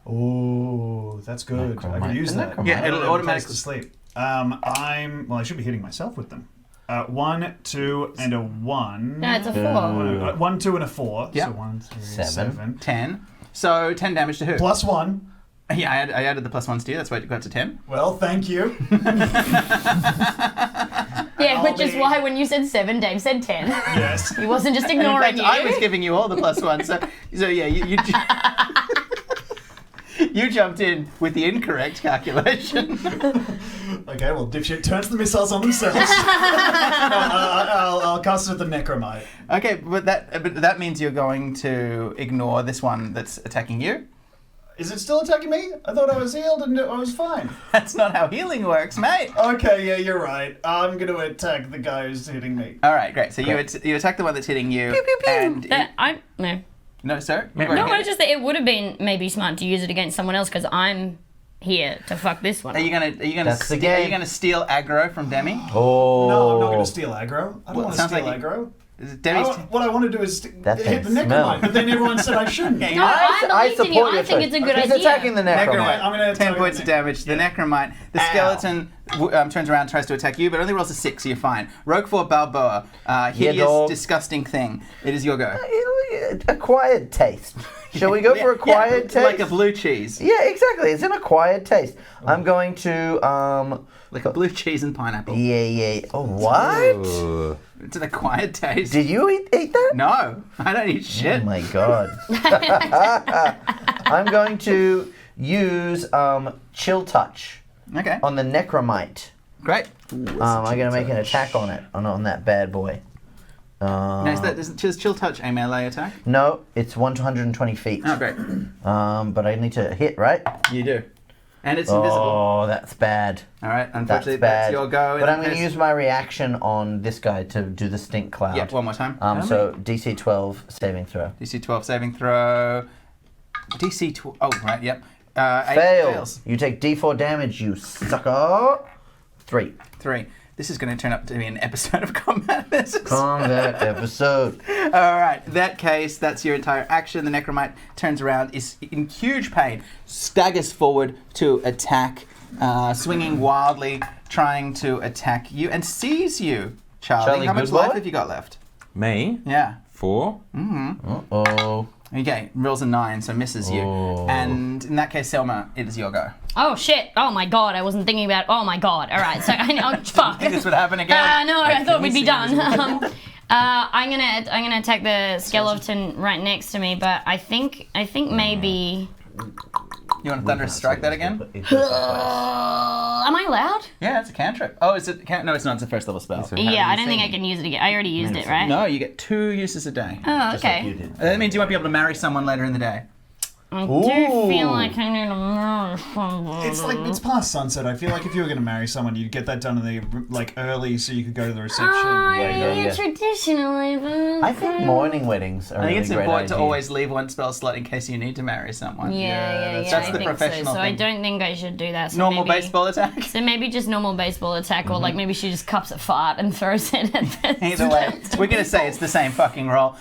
Oh, that's good. I Necromite. can use that. Necromite. Yeah, it'll Place automatically to sleep. I should be hitting myself with them. 1, 2, and a 1. No, it's a 4. 1, 2, and a 4. Yeah. So 1, 2, 7. 7. 10. So 10 damage to who? Plus 1. Yeah, I added the +1s to you. That's why it got to 10. Well, thank you. Yeah, which is be- why when you said 7, Dave said 10. Yes. He wasn't just In ignoring fact, you. I was giving you all the +1s. So yeah, you you jumped in with the incorrect calculation. Okay, well, Dipshit turns the missiles on themselves. I'll cast it at the Necromite. Okay, but that means you're going to ignore this one that's attacking you. Is it still attacking me? I thought I was healed and I was fine. That's not how healing works, mate. Okay, yeah, you're right. I'm going to attack the guy who's hitting me. All right, great. So Great. you attack the one that's hitting you, and No. no, sir. No, I was just that it would have been maybe smart to use it against someone else because I'm here to fuck this one. Are you gonna That's the are game. you gonna steal aggro from Demi? Oh. No, I'm not going to steal aggro. I don't Well, want to sounds steal like you- aggro. Is it Demi's? What I want to do is That hit the thing Necromite, smells. but then everyone said I shouldn't. Okay, No, I believe in you. I your think choice. it's a good He's idea. attacking the Necromite. I'm gonna 10 attack points the of damage to the Necromite. The Ow. skeleton turns around, tries to attack you, but only rolls a 6, so you're fine. Roquefort Balboa, hideous, dog. disgusting thing. It is your go. Acquired taste. Shall we go for acquired taste? Like a blue cheese. Yeah, exactly. It's an acquired taste. I'm going to Like a blue cheese and pineapple. Yeah. Oh, what? Ooh. It's an acquired taste. Did you eat that? No, I don't eat shit. Oh my god. I'm going to use Chill Touch Okay, on the Necromite. great. I'm going to make an attack on it, on that bad boy. Now, does Chill Touch a melee attack? No, it's 1 to 120 feet. Oh, great. But I need to hit, right? You do. And it's invisible. Oh, that's bad. All right, That's unfortunately, bad. that's your go. But I'm going to use my reaction on this guy to do the stink cloud. Yeah, one more time. So DC 12 saving throw. DC 12 saving throw. DC 12. Oh, right, yep. 8 Fails. fails. You take D4 damage, you sucker. 3. 3. This is going to turn up to be an episode of Combat Versus. Combat episode. All right, in that case, that's your entire action. The Necromite turns around, is in huge pain, staggers forward to attack, swinging wildly, trying to attack you, and sees you, Charlie. Charlie, How much good life boy? have you got left? Me? Yeah. 4? Uh-oh. Okay, rolls a 9, so misses you. Oh. And in that case, Selma, it is your go. Oh shit! Oh my god! I wasn't thinking about. Oh my god! All right, so I know. Fuck. I think this would happen again. No, I thought we we'd be see done. I'm gonna attack the skeleton right next to me, but I think maybe. You want to Thunderous Strike that again? Am I allowed? Yeah, it's a cantrip. Oh, is it? No, it's not. It's a first level spell. Yeah, I don't think I can use it again. I already used it, right? No, you get 2 uses a day. Oh, Just like okay. you did. That means you won't be able to marry someone later in the day. I do Ooh. feel like I need to marry someone. It's past sunset. I feel like if you were going to marry someone, you'd get that done in the early so you could go to the reception. Yeah, traditionally. But I think morning weddings are I think really it's great important to idea. always leave one spell slot in case you need to marry someone. Yeah, that's I the think professional so. So I thing. don't think I should do that. So Normal maybe, baseball attack. So maybe just normal baseball attack, or like maybe she just cups a fart and throws it at the. Either way, we're gonna say it's the same fucking roll.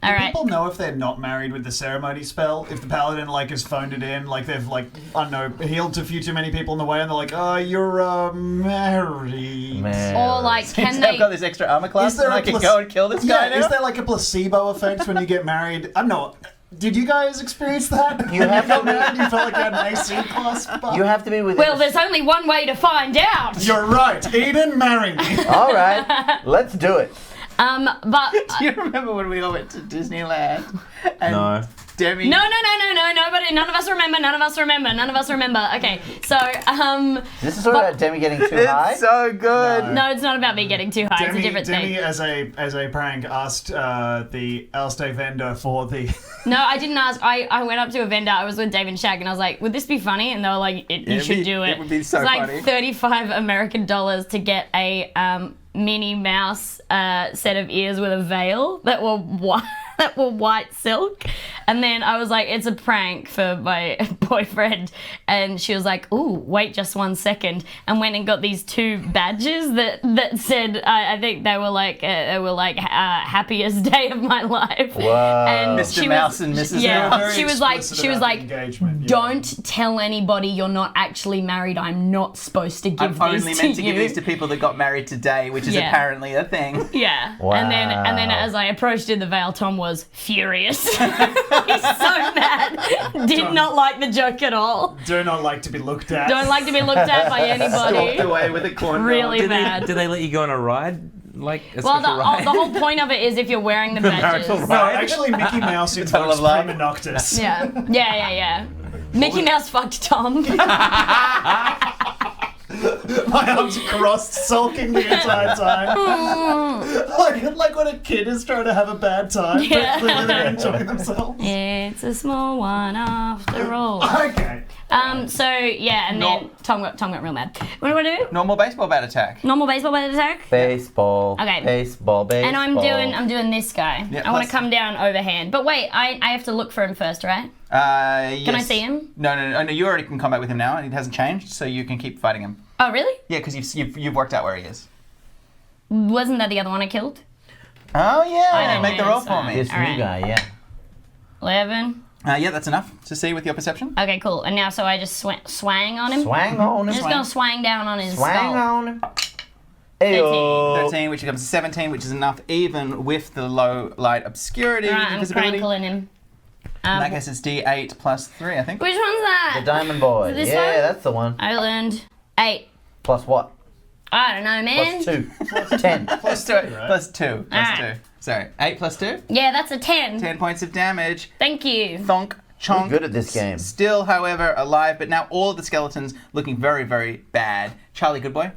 All Do right. people know if they're not married with the ceremony spell? If the paladin has phoned it in, they've I don't know, healed a few too many people in the way, and they're like, oh, you're married. Man. Or like, can Since they? I've got this extra armor class, Is there and I a can plac- go and kill this guy Yeah, now. is there a placebo effect when you get married? I'm not. Did you guys experience that? You have felt to- married, you felt like you had an AC class. You have to be within. Well, there's only one way to find out. You're right. Eden, marry me. All right, let's do it. But Do you remember when we all went to Disneyland? And No. Demi. No, nobody, none of us remember. Okay, so, This is all about Demi getting too high. It's so good. no, it's not about me getting too high, it's a different Demi, thing. as a prank, asked the Alstay vendor for the. No, I didn't ask. I went up to a vendor. I was with Dave and Shag, and I was like, "Would this be funny?" And they were like, "You should do it." It would be so It's like funny. $35 American to get a Minnie Mouse set of ears with a veil that were white silk. And then I was like, it's a prank for my boyfriend. And she was like, ooh, wait just 1 second. And went and got these 2 badges that said, I think they were like happiest day of my life. Wow. And Mr. Mouse and Mrs. Yeah, Mouse. she was like, engagement. Yeah. don't tell anybody you're not actually married. I'm not supposed to give I'm these only to meant to you. give these to people that got married today, which is Yeah. apparently a thing. Yeah. Wow. And then as I approached in the veil, Tom was furious. He's so mad. Did not like the joke at all. Do not like to be looked at. Don't like to be looked at by Walked anybody. away with a corn Really dog. bad. Did they let you go on a ride? Like a Well, special ride? the whole point of it is if you're wearing the badges. marital No, ride. actually, Mickey Mouse Tunnel invokes of Love. prima noctis. Yeah. Mickey Mouse fucked Tom. My arms crossed, sulking the entire time. like when a kid is trying to have a bad time, Yeah. but clearly they're enjoying themselves. It's a small one after all. Okay. So yeah, and then Tom got real mad. What do I do? Normal baseball bat attack. Normal baseball bat attack. Baseball. Okay. Baseball. And I'm doing this guy. Yeah, I want to plus- come down overhand. But wait, I have to look for him first, right? Yes. Can I see him? No. You already can combat with him now, and it hasn't changed, so you can keep fighting him. Oh, really? Yeah, because you've worked out where he is. Wasn't that the other one I killed? Oh yeah. I don't Make the know, roll so- for me. This new Alright. guy, yeah. 11. Yeah, that's enough to see with your perception. Okay, cool. And now, so I just swang on him. Swang on I'm him. just gonna swang down on his Swang skull. on him. Ayo. 13, which becomes 17, which is enough even with the low light obscurity Right, I'm visibility. crankling him. In that case, it's D8 plus 3, I think. Which one's that? The Diamond Boy. Is it this Yeah, one? that's the one. I learned 8. Plus what? I don't know, man. Plus 2. 10. Plus 2. right? Plus 2. Plus Alright. 2. Sorry, 8 plus 2. Yeah, that's a 10. 10 points of damage. Thank you. Thonk, chonk. Good at this game. Still, however, alive, but now all of the skeletons looking very, very bad. Charlie, good boy.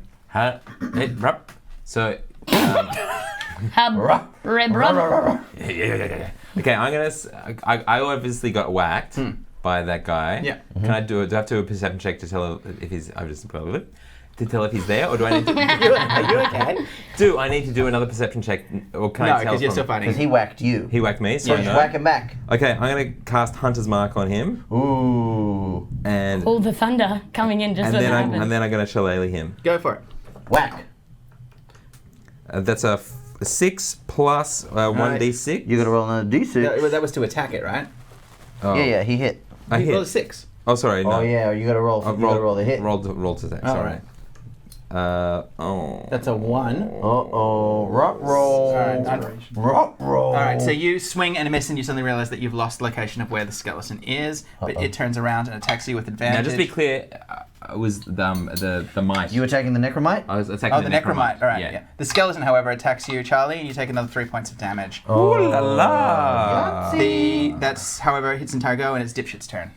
So, Hub. Ruh. Rib rub. okay, I obviously got whacked by that guy. Yeah. Can I do I have to do a perception check to tell if he's to tell if he's there, or do I need to Are you okay? do I need to do another perception check, or can No, I tell because you're still from fighting. Because he whacked you. he whacked me? So Yeah. I know. Whack him back. Okay, I'm gonna cast Hunter's Mark on him, Ooh. and All the thunder coming in just and when then it I'm happens. gonna shillelagh him. Go for it. Whack. That's a 6 plus 1d6. You gotta roll another D6. That was to attack it, right? Oh, Yeah, he hit. I You rolled a hit. 6. Oh, sorry. No. Oh yeah, you gotta roll. I've You gotta roll the hit. Rolled to attack. Oh, Sorry. right. Oh. That's a 1. Uh-oh. Rock roll. Alright, Rock roll. Alright, so you swing and miss and you suddenly realize that you've lost location of where the skeleton is, but it turns around and attacks you with advantage. Now, just to be clear, it was the mice. You attacking the necromite? I was attacking Oh, the necromite. Alright, Yeah. yeah. The skeleton, however, attacks you, Charlie, and you take another 3 points of damage. Ooh la la. That's, however, hits entire go, and it's Dipshit's turn.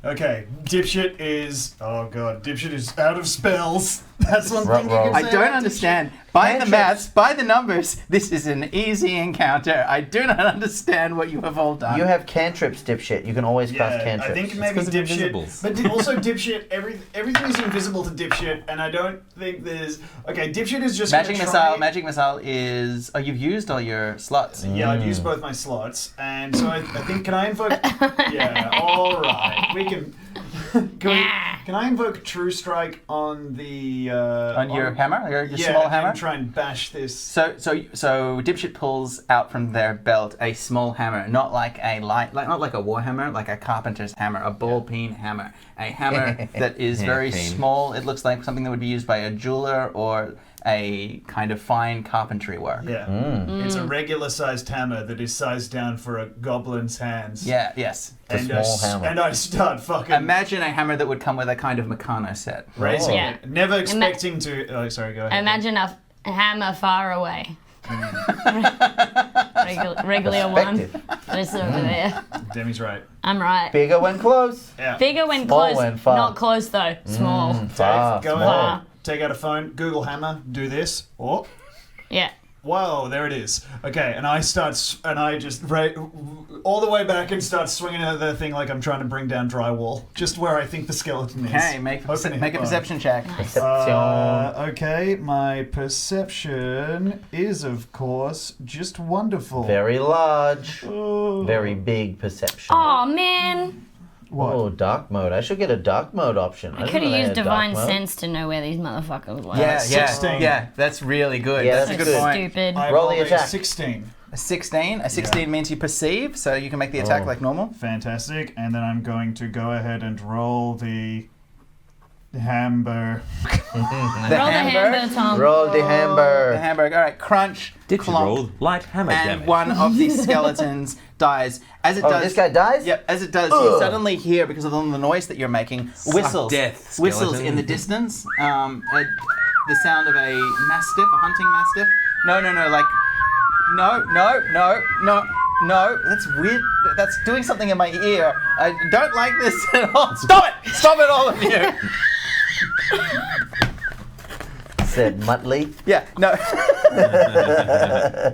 Okay, Dipshit is... Oh god, Dipshit is out of spells. That's one thing you Ruh-roh. can say I don't about understand. By the Cantrips. maths, by the numbers, this is an easy encounter. I do not understand what you have all done. You have cantrips, dipshit. You can always cast Yeah, cantrips. I think maybe 'cause of Dipshit, invisibles. but also Dipshit. Everything is invisible to Dipshit, and I don't think there's. Okay, Dipshit is just Magic gonna missile. try- Magic missile is. Oh, you've used all your slots. Yeah, I've used both my slots, and so I think can I invoke? Yeah, all right, we can. Can I invoke True Strike on the On your hammer, your yeah, small hammer. and try and bash this. So Dipshit pulls out from their belt a small hammer, not like a not like a war hammer, like a carpenter's hammer, a ball peen hammer, a hammer that is Yeah, very peen. small. It looks like something that would be used by a jeweler or a kind of fine carpentry work. Yeah, it's a regular-sized hammer that is sized down for a goblin's hands. Yeah. Yes. and small hammer. and I start fucking Imagine a hammer that would come with a kind of Meccano set. raising Yeah. it, never expecting to. Oh, sorry, go ahead. Imagine a hammer far away. Regular one. Perspective. This over there. Demi's right. I'm right. Bigger when close. Yeah. Bigger when Small close. when far. Not close though. Small. Far, Go small. ahead. Take out a phone. Google hammer. Do this. Oh. Yeah. Whoa, there it is. Okay, and I just all the way back and start swinging at the thing like I'm trying to bring down drywall, just where I think the skeleton is. Okay, make a perception check. Okay, my perception is, of course, just wonderful. Very large. Oh. Very big perception. Oh man. What? Oh, dark mode. I should get a dark mode option. I didn't could know have they used had dark divine mode. sense to know where these motherfuckers were. Yeah, 16. yeah, that's really good. Yeah, that's a that's good good. point. Stupid. I Roll the rolled a attack. 16. A 16. A 16 means you perceive, so you can make the attack Oh. like normal. Fantastic. And then I'm going to go ahead and roll the hamburger. Roll the hammer, Tom. Roll the The hamburger. hamburger. All right, crunch. Dipshit clonk, rolled light hammer and damage. one of these skeletons dies. As it Oh, does, this guy dies? Yep, as it does, you suddenly hear, because of the noise that you're making, whistles. death, Whistles skeleton. in the distance. The sound of a mastiff, a hunting mastiff. No, like, no. That's weird. That's doing something in my ear. I don't like this at all. Stop it! Stop it, all of you! Said Muttley. Yeah, no.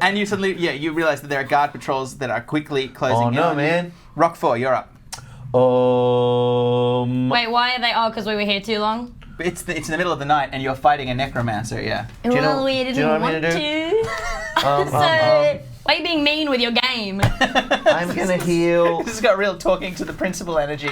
And you suddenly, you realize that there are guard patrols that are quickly closing Oh in no, on you. man. Rock 4, you're up. Wait, why are they? Oh, because we were here too long? It's in the middle of the night, and you're fighting a necromancer. Yeah. you know- Well, we do you didn't know what I'm want gonna do? to. So, why are you being mean with your game? I'm gonna heal. This has got real talking to the principal energy.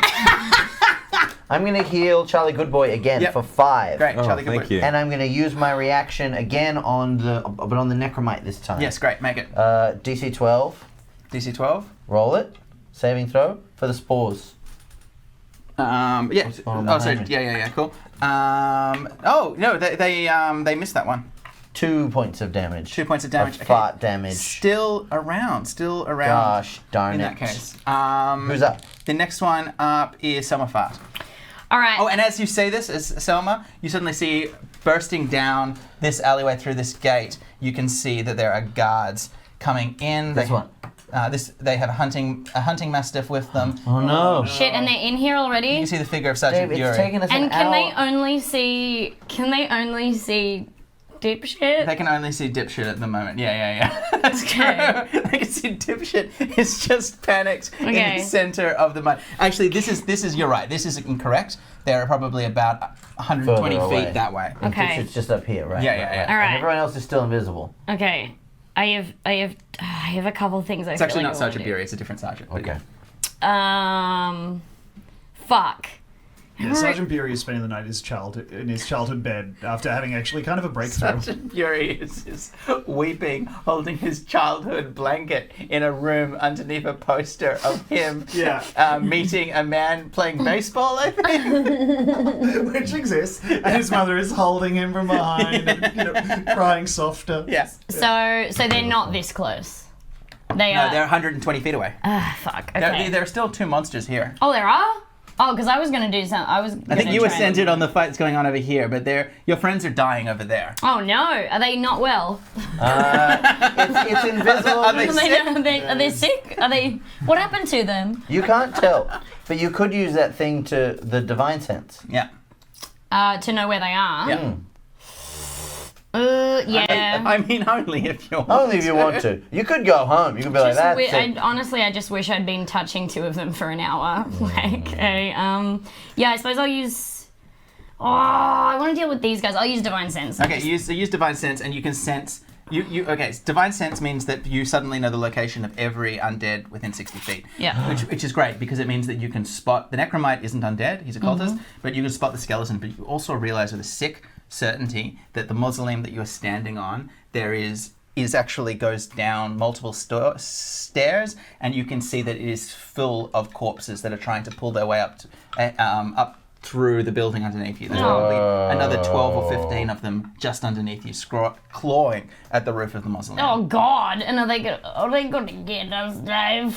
I'm gonna heal Charlie Goodboy again Yep. for 5. Great, Oh, Charlie. thank Goodwood. you. And I'm gonna use my reaction again on the necromite this time. Yes, great. Make it. DC 12. DC 12. Roll it. Saving throw for the spores. Yeah. Oh, sorry. Yeah. Cool. Oh no, they missed that one. 2 points of damage. 2 points of damage. Of fart damage. Still around. Gosh darn In it. that case. Who's up? The next one up is Selma Fart. All right. Oh, and as you say this, as Selma, you suddenly see bursting down this alleyway through this gate. You can see that there are guards coming in. This one. They have a hunting mastiff with them. Oh no. Shit, and they're in here You already. can see the figure of Sergeant Dave, Fury. it's taken us And an can hour. they only see? Can they only see Dipshit? They can only see Dipshit at the moment. Yeah. That's Okay. true. They can see Dipshit is just panicked in Okay. the center of the mud. Actually, this is you're right. This is incorrect. They're probably about 120 Further feet away. that way. Okay. It's just up here, right? Yeah. All right. And everyone else is still invisible. Okay. I have a couple of things I It's feel actually like not I wanna Sergeant do. Fury. It's a different sergeant. but Okay. Fuck. Yeah, Sergeant Bury is spending the night in his childhood bed after having actually kind of a breakthrough. Sergeant Fury is weeping, holding his childhood blanket in a room underneath a poster of him meeting a man playing baseball, I think. Which exists, and his mother is holding him from behind, and, crying softer. Yes. So they're not this close. They No, are. they're 120 feet away. Fuck. Okay. There are still 2 monsters here. Oh, there are. Oh, because I was gonna do something. I think you were centered on the fight that's going on over here, but your friends are dying over there. Oh no! Are they not well? It's invisible. Are they Are they sick? Are they? What happened to them? You can't tell, but you could use that thing to the divine sense. Yeah. To know where they are. Yeah. Yeah. I mean, only if you want. Only if you want to. You could go home. You could be like that. Honestly, I just wish I'd been touching 2 of them for an hour. Yeah, I suppose I'll use. Oh, I want to deal with these guys. I'll use Divine Sense. Okay, use Divine Sense, and you can sense. Okay, Divine Sense means that you suddenly know the location of every undead within 60 feet. Yeah. Which is great, because it means that you can spot. The Necromite isn't undead, he's a cultist, but you can spot the skeleton, but you also realize with a sick certainty that the mausoleum that you're standing on, actually goes down multiple stairs, and you can see that it is full of corpses that are trying to pull their way up through the building underneath you. There's probably another 12 or 15 of them just underneath you, clawing at the roof of the mausoleum. Oh God! And are they gonna get us, Dave?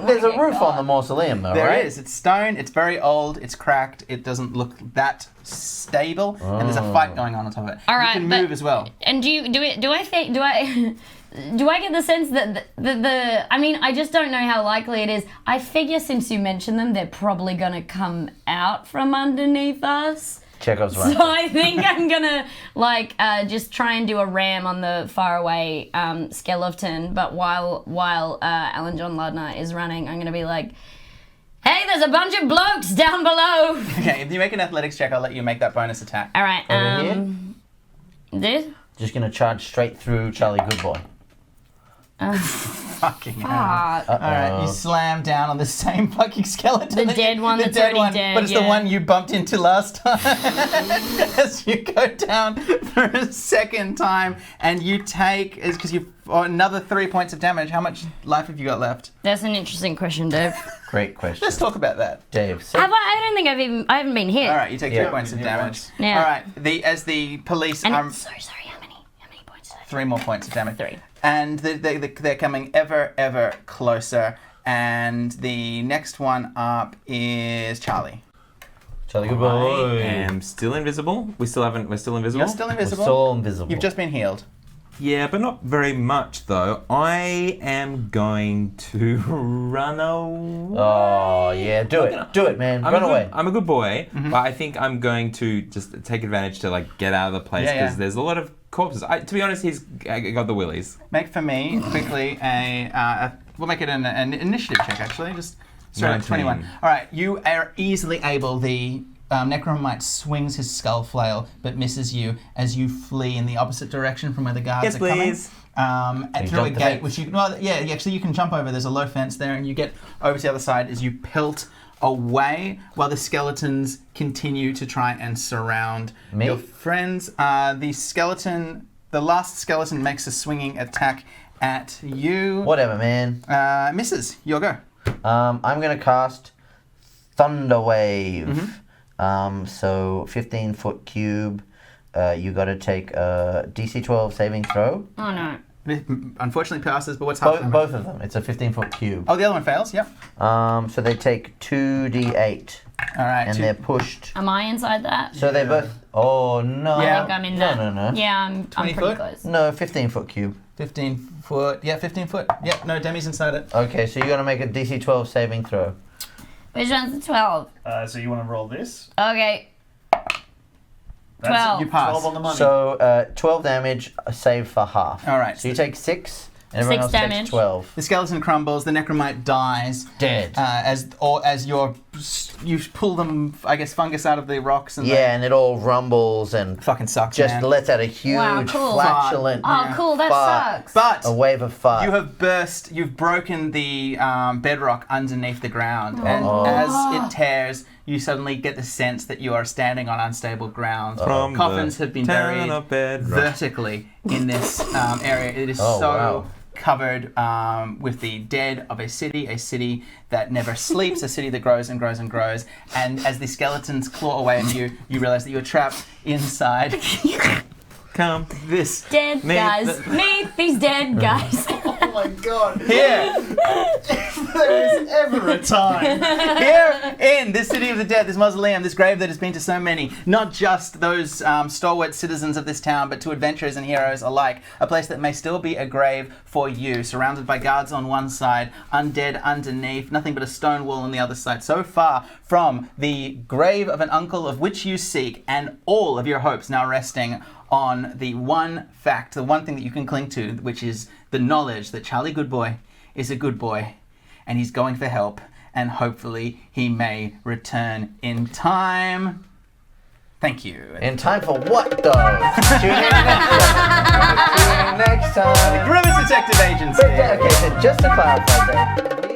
There's a roof on the mausoleum, though, There right? is. It's stone. It's very old. It's cracked. It doesn't look that stable, and there's a fight going on top of it. All right, you can but- move as well. And do I do I get the sense that the I mean, I just don't know how likely it is. I figure since you mentioned them, they're probably going to come out from underneath us. Chekhov's right. So I think I'm gonna just try and do a ram on the faraway skeleton. But while Alan John Lardner is running, I'm gonna be like, "Hey, there's a bunch of blokes down below." Okay, if you make an athletics check, I'll let you make that bonus attack. All right. Over This. Just gonna charge straight through Charlie Goodboy. Fucking hell. Fuck. Alright, you slam down on the same fucking skeleton. The dead one that's already dead, but it's the one you bumped into last time. As you go down for a second time, and you take, is because you've another 3 points of damage. How much life have you got left? That's an interesting question, Dave. Great question. Let's talk about that. Dave. I don't think I haven't been hit. Alright, you take 3 points of hit damage. once. Yeah. Alright, as the police And are... sorry, how many points did I 3 more points of damage. 3. And they're coming ever closer. And the next one up is Charlie. Charlie I Goodboy. am still invisible. We're still invisible. You're still We're invisible. so invisible. You've just been healed. Yeah, but not very much though. I am going to run away. Oh yeah, do it, man. Run away. I'm a good boy, but I think I'm going to just take advantage to get out of the place because there's a lot of corpses. To be honest, he's got the willies. Make for me quickly we'll make it an initiative check actually. Just straight up 19. 21. All right, you are easily able. The Necromite swings his skull flail but misses you as you flee in the opposite direction from where the guards are please. coming. And you through a jump the gate, fence? which actually you can jump over. There's a low fence there, and you get over to the other side as you pelt away while the skeletons continue to try and surround Me? your friends. The last skeleton makes a swinging attack at you. Whatever, man. Misses. Your go. I'm gonna cast Thunder Wave. So 15-foot cube. You gotta take a DC 12 saving throw. Oh no. Unfortunately passes, but what's happening? Both of them. It's a 15-foot cube. Oh, the other one fails. Yep. So they take 2d8, All right. and they're pushed. Am I inside that? So they both. Oh no. Yeah. I think I'm in that. No. Yeah, I'm 20 pretty foot? close. No, 15-foot cube. 15 foot. Yeah, 15 foot. Yep. No, Demi's inside it. Okay, so you gotta make a DC 12 saving throw. Which one's the 12? So you want to roll this? Okay. That's 12. You pass. 12 on the money. So 12 damage, save for half. All right. So you take 6, and everyone 6 else damage. takes 12. The skeleton crumbles. The Necromite dies. Dead. As you pull them, I guess, fungus out of the rocks and Yeah, and it all rumbles and fucking sucks, just man. lets out a huge, Wow, cool. flatulent Oh, cool. That fart. sucks. But A wave of fart. you've broken the bedrock underneath the ground, and as it tears, you suddenly get the sense that you are standing on unstable ground. From Coffins the have been town buried of Bedrock. vertically in this area. It is wow. covered with the dead of a city that never sleeps, a city that grows and grows and grows. And as the skeletons claw away at you, you realize that you're trapped inside Come. this. Dead Meet guys. the- Meet these dead guys. oh my god. Here, There is ever a time. here in this city of the dead, this mausoleum, this grave that has been to so many, not just those stalwart citizens of this town, but to adventurers and heroes alike, a place that may still be a grave for you, surrounded by guards on one side, undead underneath, nothing but a stone wall on the other side, so far from the grave of an uncle of which you seek, and all of your hopes now resting on the one fact, the one thing that you can cling to, which is the knowledge that Charlie Goodboy is a good boy, and he's going for help, and hopefully he may return in time. Thank you. In time for what, though? Tune in next time. Gribbits Detective Agency. Okay, so just to clarify that.